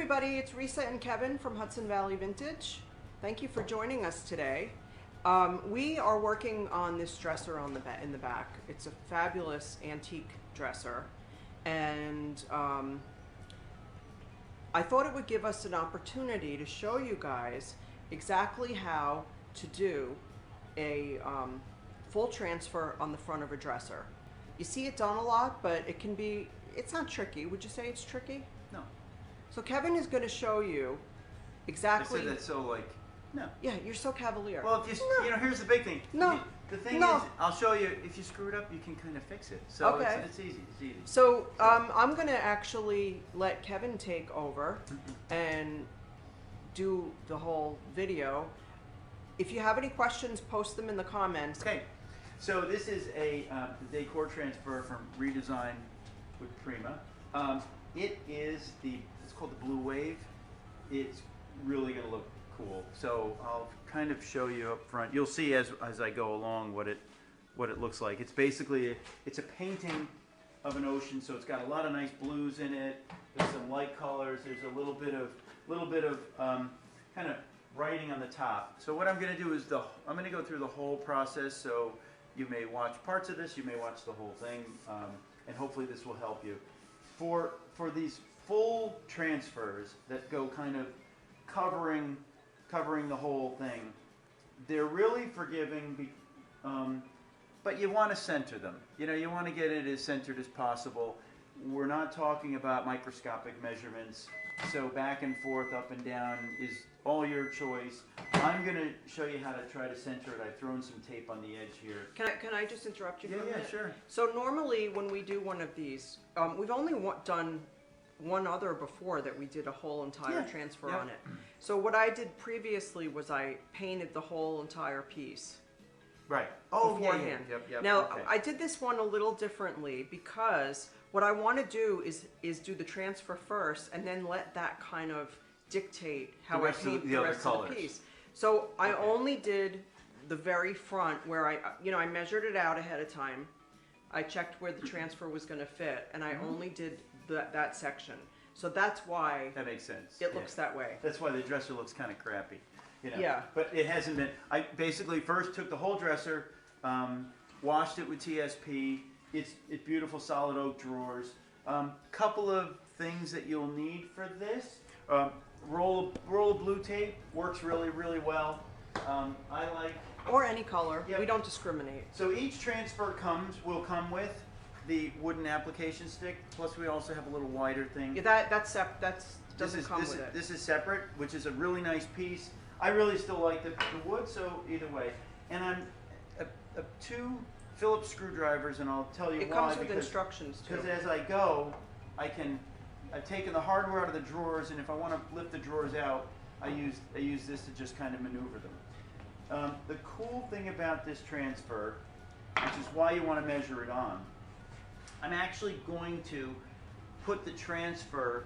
everybody, it's Risa and Kevin from Hudson Valley Vintage. Thank you for joining us today. We are working on this dresser on in the back. It's a fabulous antique dresser, and I thought it would give us an opportunity to show you guys exactly how to do a full transfer on the front of a dresser. You see it done a lot, but it's not tricky. Would you say it's tricky? No. So Kevin is going to show you exactly. I said that so like, no. Yeah, you're so cavalier. Well, if you know, here's the big thing. No. The thing No. is, I'll show you, if you screw it up, you can kind of fix it. So Okay. it's easy, it's easy. So I'm going to actually let Kevin take over and do the whole video. If you have any questions, post them in the comments. Okay, so this is a decor transfer from Redesign with Prima. It's called the Blue Wave. It's really going to look cool. So I'll kind of show you up front. You'll see as I go along what it looks like. It's basically it's a painting of an ocean. So it's got a lot of nice blues in it. There's some light colors. There's a little bit of kind of writing on the top. So what I'm going to do is I'm going to go through the whole process. So you may watch parts of this. You may watch the whole thing, and hopefully this will help you. For these full transfers that go kind of covering the whole thing, they're really forgiving, but you want to center them. You know, you want to get it as centered as possible. We're not talking about microscopic measurements, so back and forth, up and down is all your choice. I'm going to show you how to try to center it. I've thrown some tape on the edge here. Can I just interrupt you for a minute? Yeah, sure. So normally when we do one of these, we've only done one other before that we did a whole entire transfer on it. So what I did previously was I painted the whole entire piece. Right. Beforehand. Yep. Now okay. I did this one a little differently because what I want to do is do the transfer first and then let that kind of dictate how I paint the rest of the piece. So I only did the very front where I measured it out ahead of time. I checked where the transfer was going to fit, and I only did that section. So that's why that makes sense. It looks that way. That's why the dresser looks kind of crappy. You know? Yeah. But it hasn't been. I basically first took the whole dresser, washed it with TSP. It's beautiful solid oak drawers. Couple of things that you'll need for this. Roll of blue tape works really well. I like. Or any color. Yep. We don't discriminate. So each transfer will come with the wooden application stick. Plus we also have a little wider thing. Yeah, that doesn't come with it. This is separate, which is a really nice piece. I really still like the wood, so either way. And I'm two Phillips screwdrivers, and I'll tell you why. It comes with instructions too. Because as I go, I've taken the hardware out of the drawers, and if I want to lift the drawers out, I use this to just kind of maneuver them. The cool thing about this transfer, which is why you want to measure it on, I'm actually going to put the transfer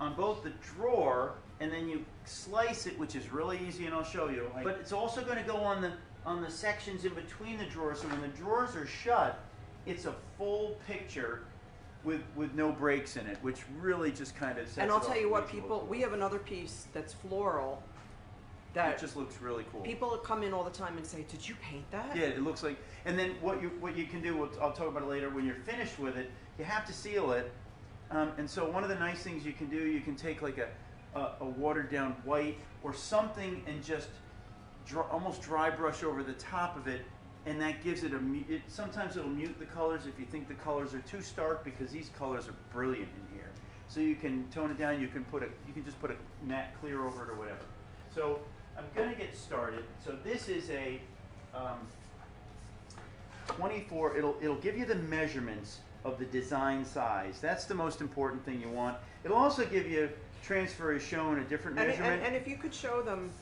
on both the drawer, and then you slice it, which is really easy, and I'll show you. But it's also going to go on the sections in between the drawers, so when the drawers are shut, it's a full picture with no breaks in it, which really just kind of sets And I'll it tell off you what, visual. people, we have another piece that's floral. It just looks really cool. People come in all the time and say, "Did you paint that?" Yeah, it looks like. And then what you can do, I'll talk about it later. When you're finished with it, you have to seal it. And so one of the nice things you can do, you can take like a watered down white or something and just almost dry brush over the top of it, and that gives it sometimes it'll mute the colors if you think the colors are too stark, because these colors are brilliant in here. So you can tone it down. You can just put a matte clear over it or whatever. So I'm going to get started. So this is a 24. It'll give you the measurements of the design size. That's the most important thing you want. It'll also give you transfer is shown a different measurement. And if you could show them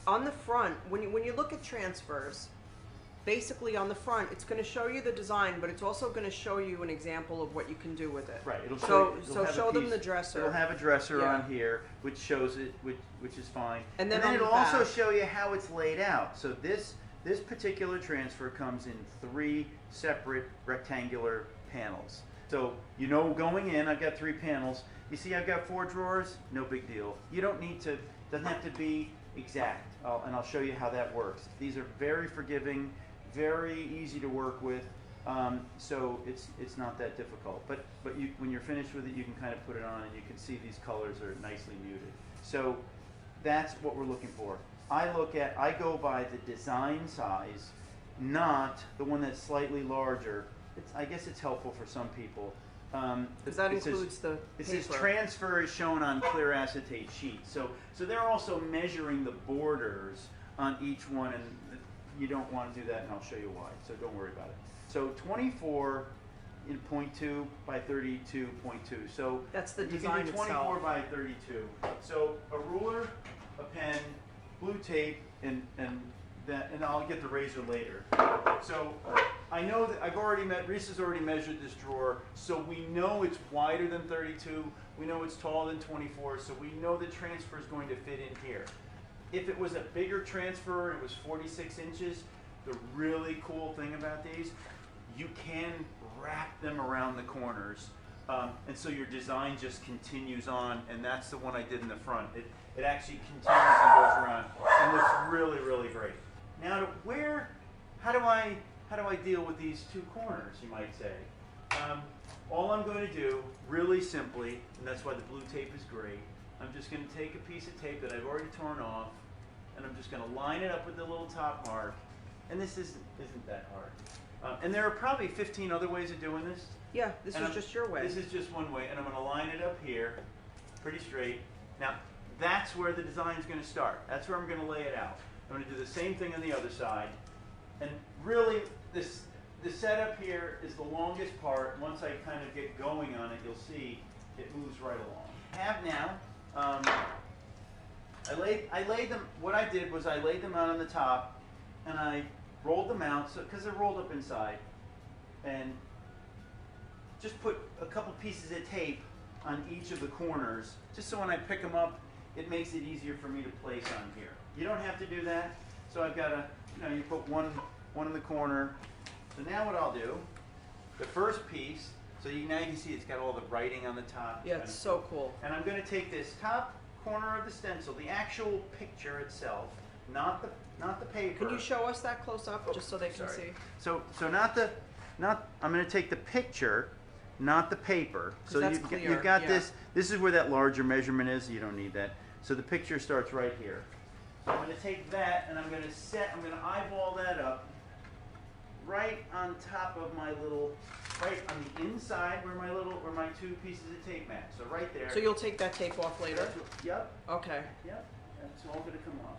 on the front, when you look at transfers, basically on the front, it's going to show you the design, but it's also going to show you an example of what you can do with it. Right. It'll show them the dresser. It'll have a dresser on here, which shows it, which is fine. And then it'll also show you how it's laid out. So this particular transfer comes in 3 separate rectangular panels. So you know going in, I've got 3 panels. You see I've got 4 drawers, no big deal. You don't need to, doesn't have to be exact, and I'll show you how that works. These are very forgiving, very easy to work with, so it's not that difficult. But when you're finished with it, you can kind of put it on and you can see these colors are nicely muted. So that's what we're looking for. I go by the design size, not the one that's slightly larger. I guess it's helpful for some people. Because that includes the paper. It says transfer is shown on clear acetate sheets. So they're also measuring the borders on each one, and you don't want to do that, and I'll show you why. So don't worry about it. So 24 in 0.2 by 32.2. So that's the you design can do 24 itself. by 32. So a ruler, a pen, blue tape, and I'll get the razor later. So I know that Risa's already measured this drawer, so we know it's wider than 32, we know it's taller than 24, so we know the transfer is going to fit in here. If it was a bigger transfer, it was 46 inches, the really cool thing about these, you can wrap them around the corners, and so your design just continues on, and that's the one I did in the front. It actually continues and goes around, and looks really, really great. Now, how do I deal with these 2 corners, you might say? All I'm going to do, really simply, and that's why the blue tape is great, I'm just going to take a piece of tape that I've already torn off, and I'm just going to line it up with the little top mark, and this isn't that hard. And there are probably 15 other ways of doing this. Yeah, this is just your way. This is just one way, and I'm going to line it up here, pretty straight. Now, that's where the design is going to start. That's where I'm going to lay it out. I'm going to do the same thing on the other side. And really, the setup here is the longest part. Once I kind of get going on it, you'll see it moves right along. I laid them, what I did was I laid them out on the top, and I rolled them out, because they're rolled up inside, and just put a couple pieces of tape on each of the corners, just so when I pick them up, it makes it easier for me to place on here. You don't have to do that, so I've got you put one in the corner. So now what I'll do, the first piece, so now you can see it's got all the writing on the top. Yeah, it's so cool. And I'm going to take this top corner of the stencil, the actual picture itself, not the paper. Can you show us that close up, just so they can see? So I'm going to take the picture, not the paper. So you've got this. This is where that larger measurement is. You don't need that. So the picture starts right here. So I'm going to take that and I'm going to eyeball that up right on top of my little, right on the inside where my 2 pieces of tape match. So right there. So you'll take that tape off later? Yep. Okay. Yep. That's all going to come off.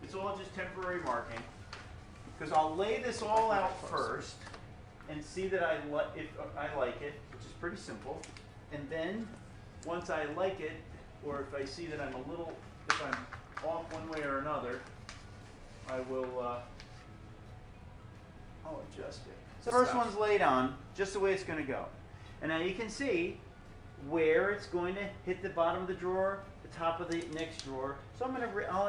It's all just temporary marking. Because I'll lay this all out first and see that if I like it, which is pretty simple. And then once I like it, or if I see that if I'm off one way or another, I'll adjust it. So the first one's laid on, just the way it's going to go. And now you can see where it's going to hit the bottom of the drawer, the top of the next drawer. So I'll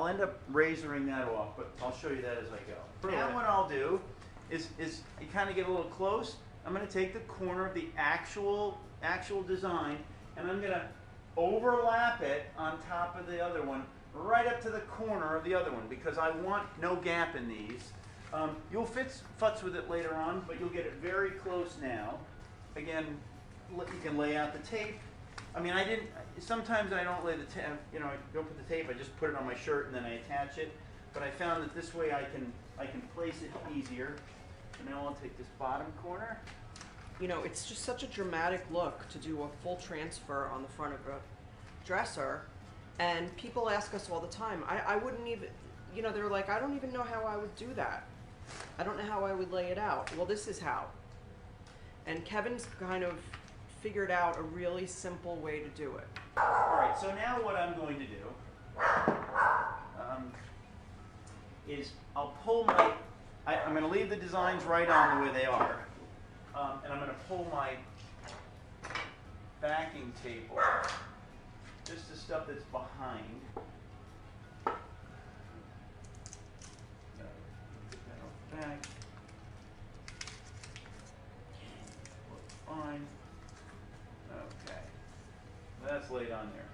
end up razoring that off, but I'll show you that as I go. Now what I'll do is you kind of get a little close. I'm going to take the corner of the actual design, and I'm going to overlap it on top of the other one, right up to the corner of the other one, because I want no gap in these. You'll futz with it later on, but you'll get it very close now. Again, you can lay out the tape. I mean, sometimes I don't lay the tape, I don't put the tape, I just put it on my shirt and then I attach it. But I found that this way I can place it easier. So now I'll take this bottom corner. It's just such a dramatic look to do a full transfer on the front of a dresser. And people ask us all the time, I wouldn't even, they're like, I don't even know how I would do that. I don't know how I would lay it out. Well, this is how. And Kevin's kind of figured out a really simple way to do it. All right, so now what I'm going to do is I'll pull I'm going to leave the designs right on the way they are. And I'm going to pull my backing tape off. Just the stuff that's behind. Get that off the back. Fine. laid on there.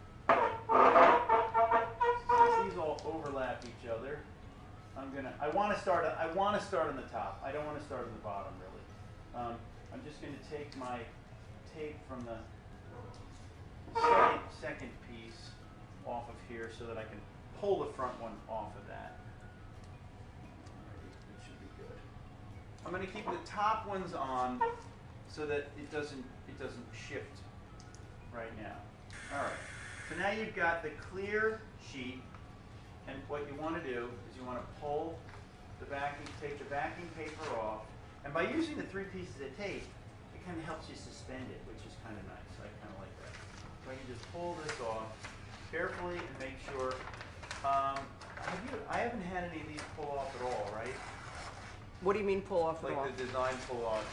Since these all overlap each other, I want to start on the top. I don't want to start on the bottom really. I'm just going to take my tape from the second piece off of here so that I can pull the front one off of that. It should be good. I'm going to keep the top ones on so that it doesn't shift right now. All right. So now you've got the clear sheet, and what you want to do is you want to pull the backing, take the backing paper off, and by using the 3 pieces of tape, it kind of helps you suspend it, which is kind of nice. I kind of like that. So I can just pull this off carefully and make sure. I haven't had any of these pull off at all, right? What do you mean pull off at all? Like the design pull off.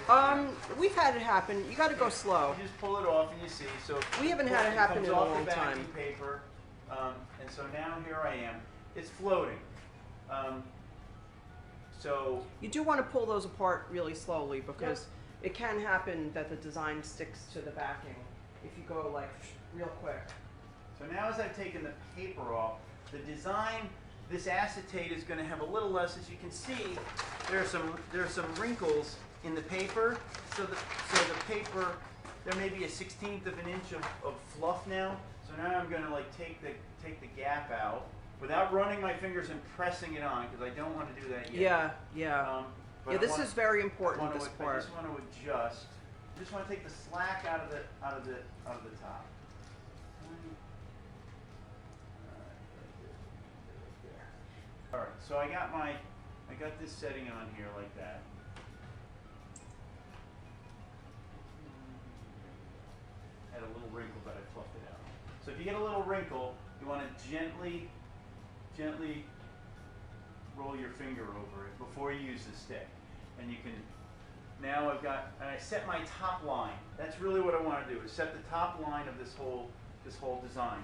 We've had it happen. You got to go slow. You just pull it off and you see. So we haven't had it happen in a long time. Paper, and so now here I am. It's floating. So you do want to pull those apart really slowly because it can happen that the design sticks to the backing if you go like real quick. So now as I've taken the paper off, the design, this acetate is going to have a little less. As you can see, there are some wrinkles in the paper. So the paper, there may be a 1/16 of an inch of fluff now. So now I'm going to like take the gap out without running my fingers and pressing it on because I don't want to do that yet. Yeah. This is very important. This part. I just want to adjust. I just want to take the slack out of the top. All right, so I got this setting on here like that. Had a little wrinkle, but I fluffed it out. So if you get a little wrinkle, you want to gently roll your finger over it before you use the stick. And you can, now I set my top line. That's really what I want to do, is set the top line of this whole design.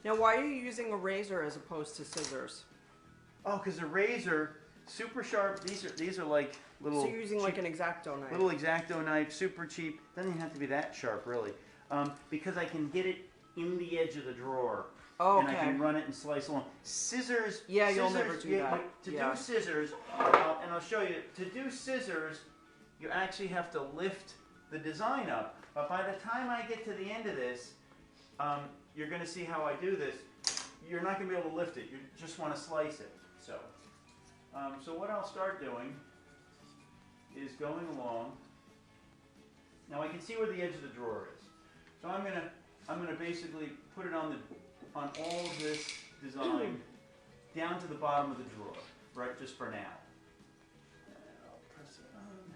Now why are you using a razor as opposed to scissors? Oh, because the razor, super sharp, these are like little... So you're using like an X-Acto knife. Little X-Acto knife, super cheap. Doesn't even have to be that sharp, really. Because I can get it in the edge of the drawer. Oh, and I can run it and slice along. Scissors... Yeah, you'll never do that. To do scissors, and I'll show you, to do scissors, you actually have to lift the design up. But by the time I get to the end of this, you're going to see how I do this. You're not going to be able to lift it. You just want to slice it. So what I'll start doing is going along. Now I can see where the edge of the drawer is. So I'm gonna basically put it on all of this design down to the bottom of the drawer, right? Just for now. And I'll press it on.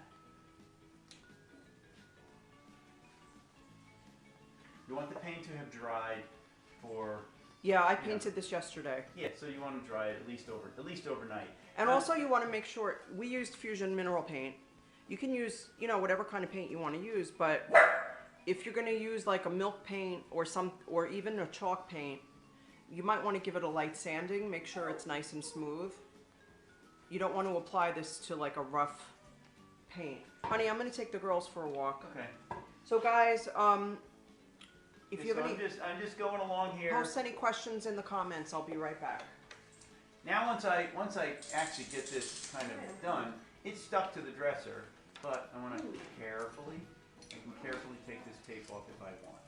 You want the paint to have dried for... Yeah, I painted this yesterday. Yeah, so you want to dry it at least overnight. And also you want to make sure, we used Fusion mineral paint. You can use, whatever kind of paint you want to use, but if you're going to use like a milk paint or even a chalk paint, you might want to give it a light sanding, make sure it's nice and smooth. You don't want to apply this to like a rough paint. Honey, I'm going to take the girls for a walk. Okay. So guys, if you have any... I'm just going along here. Post any questions in the comments. I'll be right back. Now once I actually get this kind of done, it's stuck to the dresser, but I want to carefully take this tape off if I want.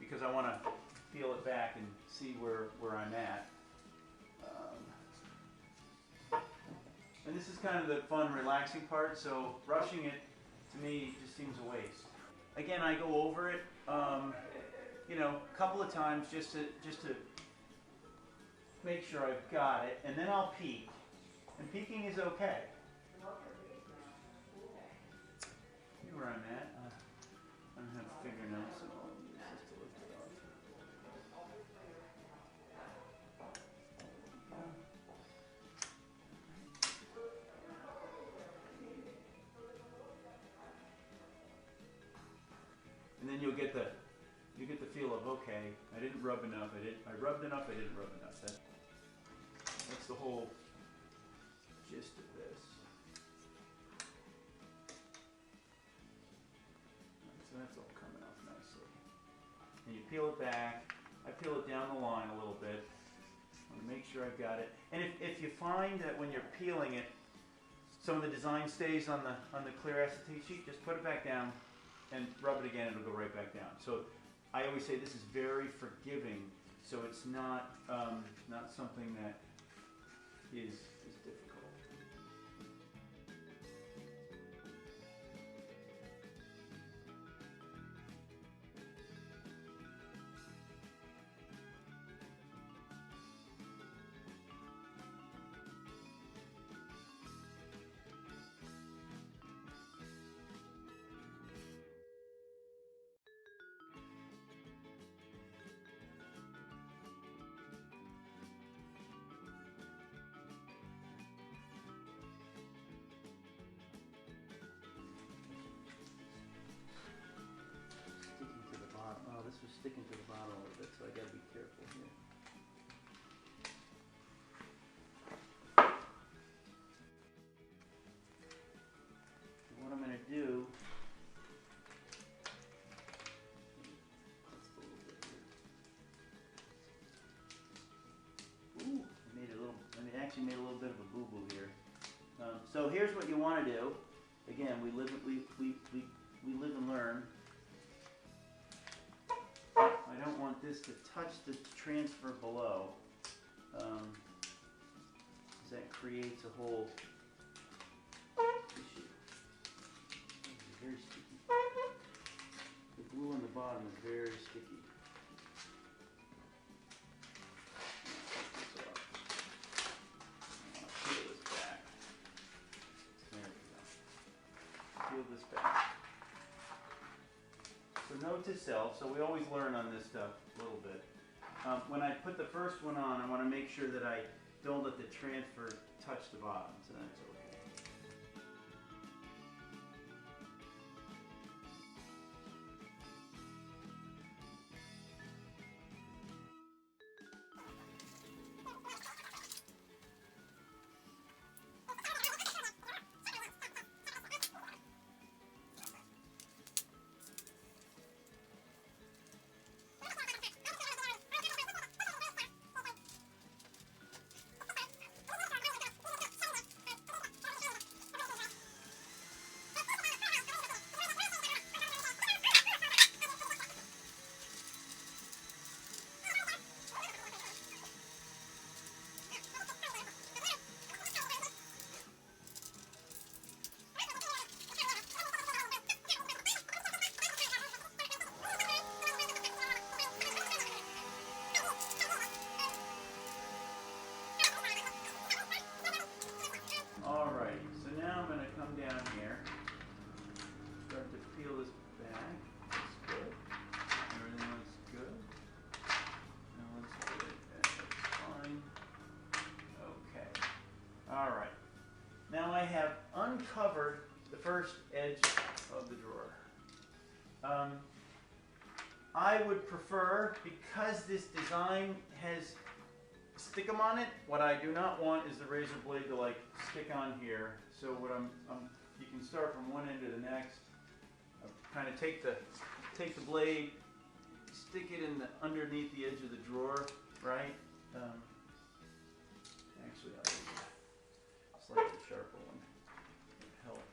Because I want to peel it back and see where I'm at. And this is kind of the fun, relaxing part, so rushing it, to me, just seems a waste. Again, I go over it, a couple of times just to make sure I've got it, and then I'll peek. And peeking is okay. See where I'm at? I don't have fingernails, so I'll use this to lift it off. And then you'll get the feel of, okay, I didn't rub enough, I rubbed enough, I didn't rub enough. That's the whole gist of this. So that's all coming off nicely. and you peel it back. I peel it down the line a little bit. I want to make sure I've got it. And if you find that when you're peeling it, some of the design stays on the clear acetate sheet, just put it back down and rub it again, it'll go right back down. So I always say this is very forgiving, so it's not not something that is difficult. This was sticking to the bottom a little bit, so I gotta be careful here. And what I'm gonna do, just a little bit here. Ooh, I actually made a little bit of a boo-boo here. So here's what you want to do. Again, we live and learn. I don't want this to touch the transfer below, because that creates a whole issue. It's very sticky. The glue on the bottom is very sticky. Peel this back. There we go. Peel this back. So note to self, so we always learn on this stuff a little bit. When I put the first one on, I want to make sure that I don't let the transfer touch the bottom, so that's okay. Alright, now I have uncovered the first edge of the drawer. I would prefer, because this design has stickum on it, what I do not want is the razor blade to like stick on here. So what you can start from one end to the next. Kind of take the blade, stick it in underneath the edge of the drawer, right? Actually, I'll use a slightly sharper one. It'll help.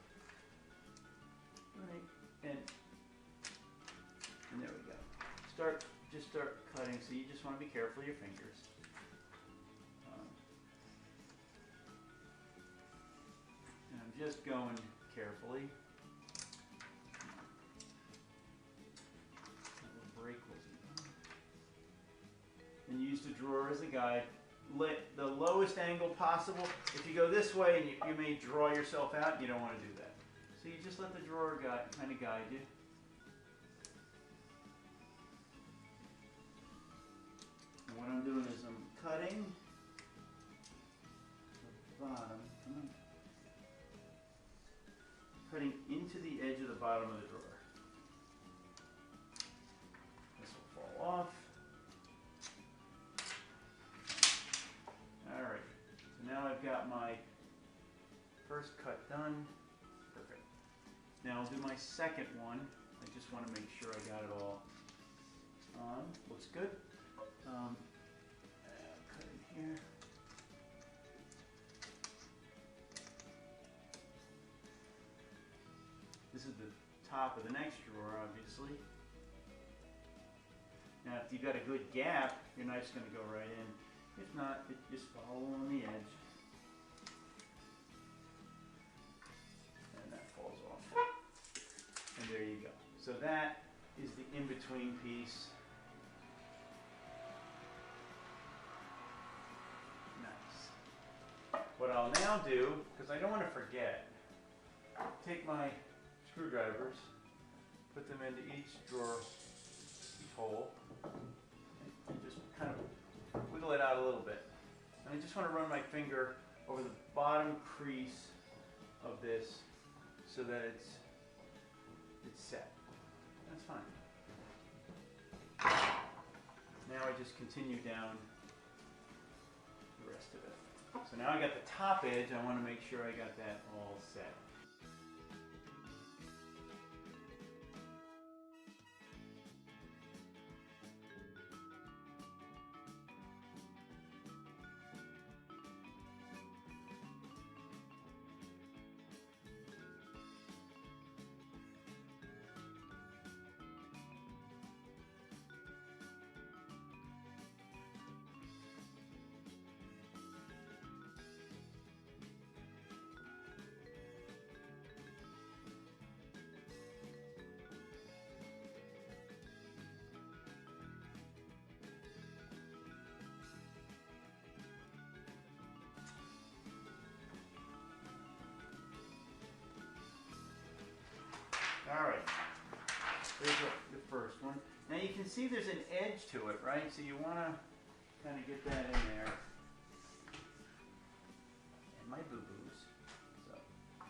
Right, and there we go. Just start cutting. So you just want to be careful of your fingers. And I'm just going carefully. And use the drawer as a guide. Let the lowest angle possible. If you go this way, and you may draw yourself out, and you don't want to do that. So you just let the drawer kind of guide you. And what I'm doing is I'm cutting the bottom. Cutting into the edge of the bottom of the drawer. This will fall off. Alright, so now I've got my first cut done. Perfect. Now I'll do my second one. I just want to make sure I got it all on. Looks good. Cut in here. This is the top of the next drawer, obviously. Now, if you've got a good gap, your knife's going to go right in. If not, just follow on the edge. And that falls off. And there you go. So that is the in-between piece. Nice. What I'll now do, because I don't want to forget, take my screwdrivers, put them into each drawer, each hole, and just kind of wiggle it out a little bit. And I just want to run my finger over the bottom crease of this so that it's set. That's fine. Now I just continue down the rest of it. So now I got the top edge. I want to make sure I got that all set. All right, there's the first one. Now you can see there's an edge to it, right? So you want to kind of get that in there. And my boo-boos. So.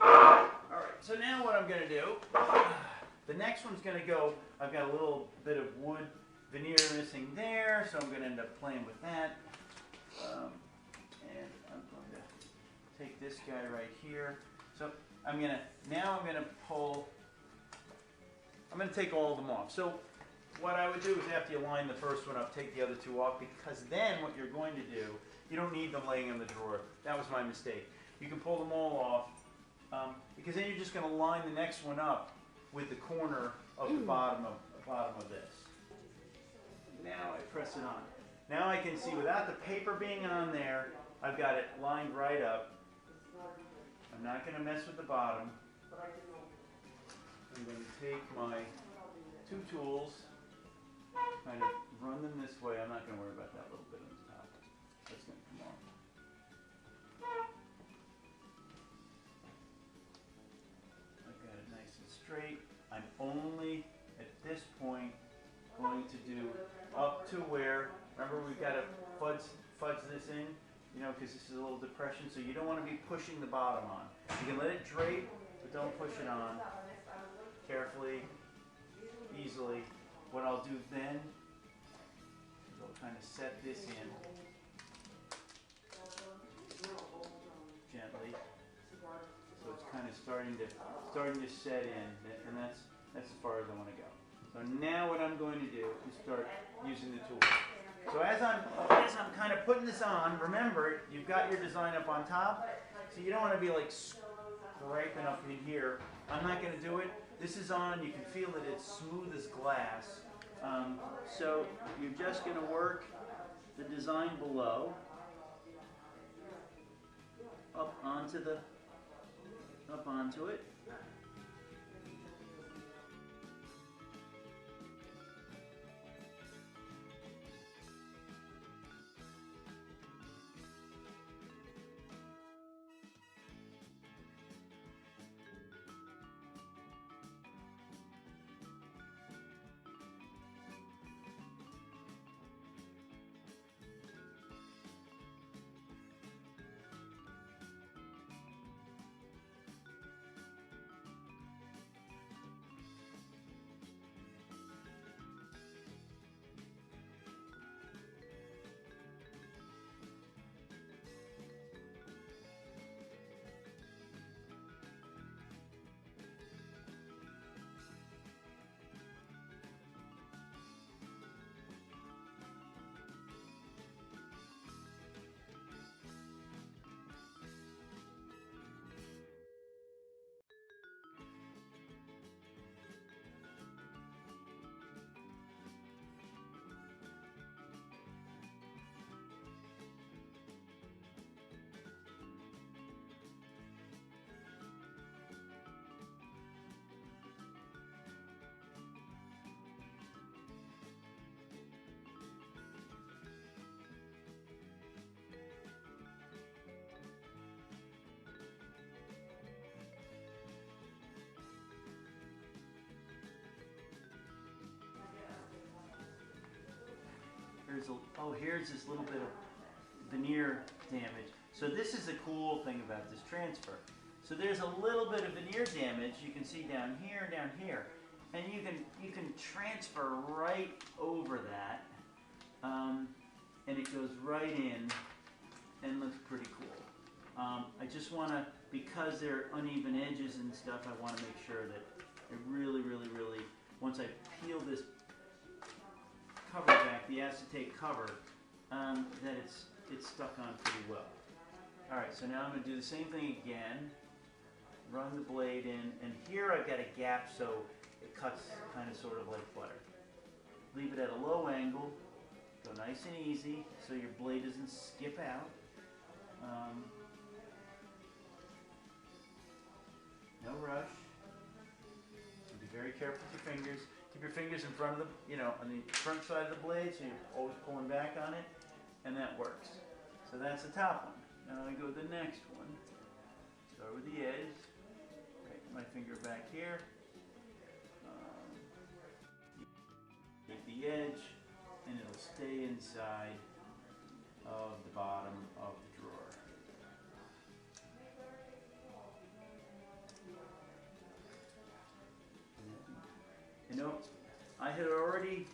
All right, so now what I'm going to do, the next one's going to go, I've got a little bit of wood veneer missing there, so I'm going to end up playing with that. And I'm going to take this guy right here. So I'm going to pull. I'm going to take all of them off. So what I would do is after you line the first one up, take the other two off, because then what you're going to do, you don't need them laying in the drawer. That was my mistake. You can pull them all off, because then you're just going to line the next one up with the corner of the bottom of this. Now I press it on. Now I can see without the paper being on there, I've got it lined right up. I'm not going to mess with the bottom. I'm going to take my two tools, kind of run them this way. I'm not going to worry about that little bit on the top. That's going to come off. I've got it nice and straight. I'm only, at this point, going to do up to where, remember we've got to fudge this in, you know, because this is a little depression, so you don't want to be pushing the bottom on. You can let it drape, but don't push it on. Carefully, easily. What I'll do then is I'll kind of set this in gently, so it's kind of starting to set in, and that's as far as I want to go. So now what I'm going to do is start using the tool. So as I'm kind of putting this on, remember you've got your design up on top, so you don't want to be like scraping up in here. I'm not going to do it. This is on, you can feel that it's smooth as glass. So you're just going to work the design below up onto it. here's this little bit of veneer damage. So this is the cool thing about this transfer. So there's a little bit of veneer damage you can see down here, and you can transfer right over that, and it goes right in and looks pretty cool. I just want to, because there are uneven edges and stuff, I want to make sure that it really, once I peel this cover back, the acetate cover, that it's stuck on pretty well. Alright, so now I'm going to do the same thing again. Run the blade in, and here I've got a gap so it cuts kind of sort of like butter. Leave it at a low angle, go nice and easy so your blade doesn't skip out. No rush. Be very careful with your fingers. Keep your fingers in front of the, on the front side of the blade, so you're always pulling back on it, and that works. So that's the top one. Now I go to the next one. Start with the edge. Right, my finger back here. Get the edge, and it'll stay inside of the bottom of the drawer. I had already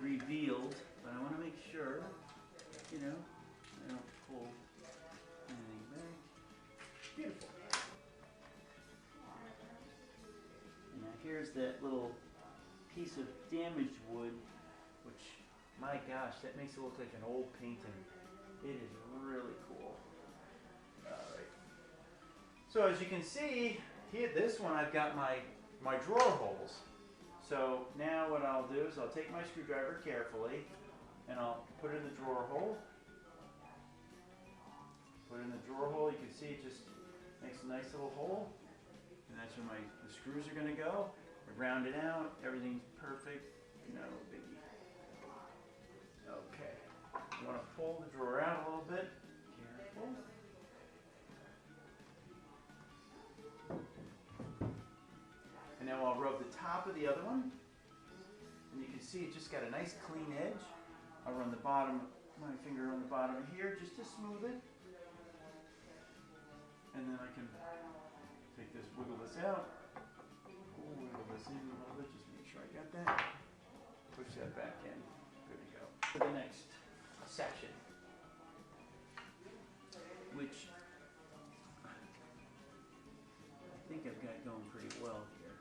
revealed, but I want to make sure, I don't pull anything back. Beautiful. And now here's that little piece of damaged wood, which, my gosh, that makes it look like an old painting. It is really cool. Alright. So as you can see, here, this one I've got my drawer holes. So now what I'll do is I'll take my screwdriver carefully and I'll put it in the drawer hole. Put it in the drawer hole, you can see it just makes a nice little hole. And that's where the screws are going to go. I round it out, everything's perfect, no biggie. Okay, you want to pull the drawer out a little bit, careful. And now I'll rub the top of the other one, and you can see it just got a nice clean edge. I'll run the bottom, my finger on the bottom here just to smooth it. And then I can take this, wiggle this out, wiggle this in a little bit, just make sure I got that. Push that back in, good to go. For the next section, which I think I've got going pretty well here.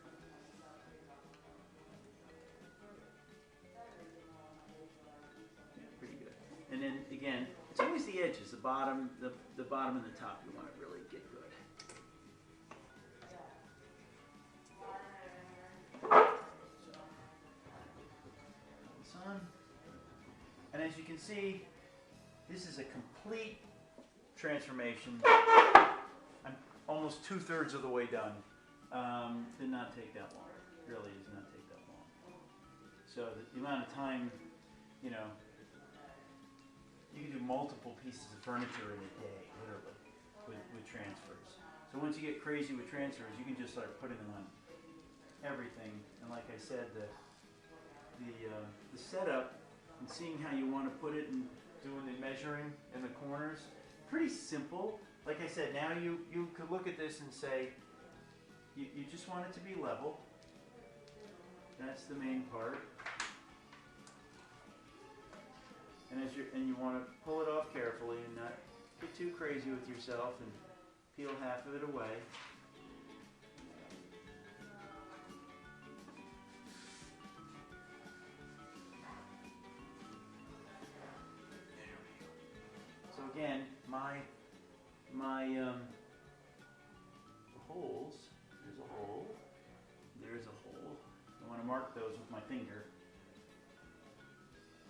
And then again, it's always the edges, the bottom, the bottom and the top. You want to really get good. So, this on. And as you can see, this is a complete transformation. I'm almost 2/3 of the way done. Did not take that long. Really does not take that long. So the amount of time, you can do multiple pieces of furniture in a day, literally, with transfers. So once you get crazy with transfers, you can just start putting them on everything. And like I said, the setup and seeing how you want to put it and doing the measuring in the corners, pretty simple. Like I said, now you could look at this and say, you just want it to be level. That's the main part. And you want to pull it off carefully and not get too crazy with yourself and peel half of it away. So again, my holes. There's a hole. There's a hole. I want to mark those with my finger.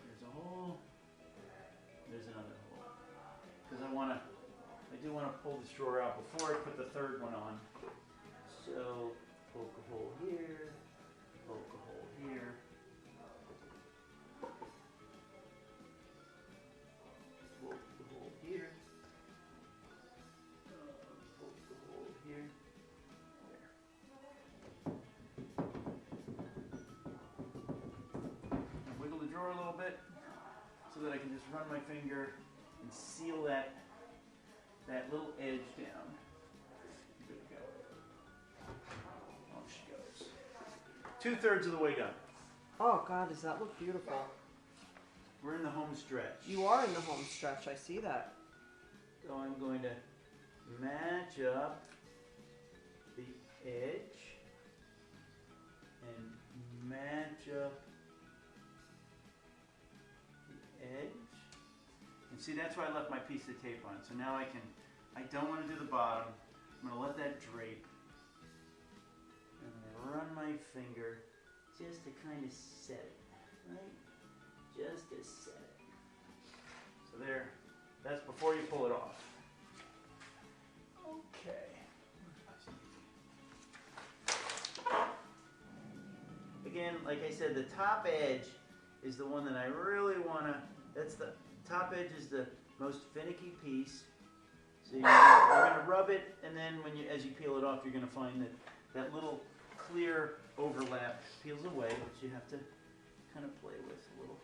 There's a hole. There's another hole. Because I do want to pull this drawer out before I put the third one on. So, poke a hole here, poke a hole here. Poke the hole here. Poke the hole here. There. And wiggle the drawer a little bit so so that I can just run my finger and seal that little edge down. Good to go. Off she goes. 2/3 of the way done. Oh God, does that look beautiful? We're in the home stretch. You are in the home stretch, I see that. So I'm going to match up the edge and match up the edge. And see, that's why I left my piece of tape on. So now I don't want to do the bottom. I'm going to let that drape. I'm going to run my finger just to kind of set it, right? Just to set it. So there, that's before you pull it off. Okay. Again, like I said, the top edge is the one that I really want to, that's the top edge is the most finicky piece. So you're going to rub it, and then as you peel it off, you're going to find that little clear overlap peels away, which you have to kind of play with a little.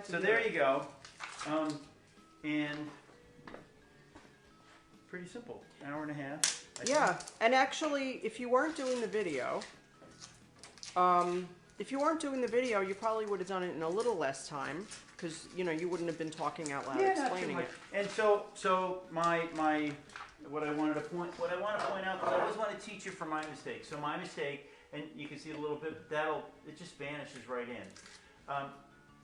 So there you go, and pretty simple, hour and a half. Yeah, and actually, if you weren't doing the video, you probably would have done it in a little less time, because you wouldn't have been talking out loud explaining it. And so my what I want to point out, because I always want to teach you from my mistakes. So my mistake, and you can see it a little bit, it just vanishes right in.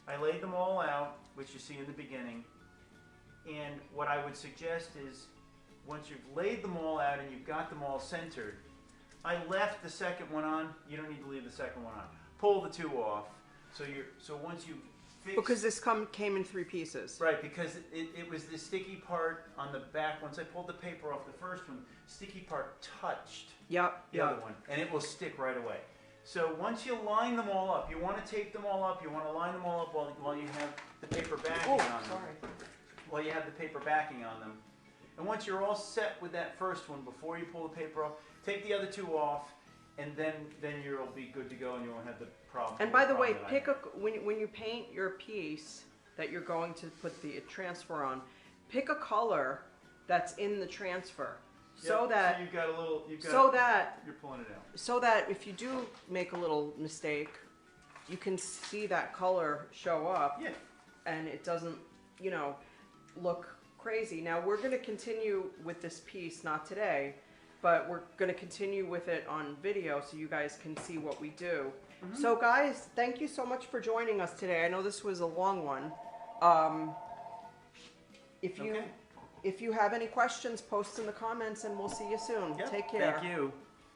I laid them all out, which you see in the beginning, and what I would suggest is, once you've laid them all out and you've got them all centered, I left the second one on. You don't need to leave the second one on. Pull the two off. So once you fix, because this came in 3 pieces. Right, because it was the sticky part on the back. Once I pulled the paper off the first one, sticky part touched the other one, and it will stick right away. So once you line them all up, you want to tape them all up, you want to line them all up while you have the paper backing on them. While you have the paper backing on them. And once you're all set with that first one, before you pull the paper off, take the other 2 off, and then you'll be good to go, and you won't have the problem. And by the way, when you paint your piece that you're going to put the transfer on, pick a color that's in the transfer. So that you've got a little, you're pulling it out. So that if you do make a little mistake, you can see that color show up. Yeah. And it doesn't, look crazy. Now we're going to continue with this piece, not today, but we're going to continue with it on video so you guys can see what we do. So guys, thank you so much for joining us today. I know this was a long one. If you have any questions, post in the comments and we'll see you soon. Yep. Take care. Thank you.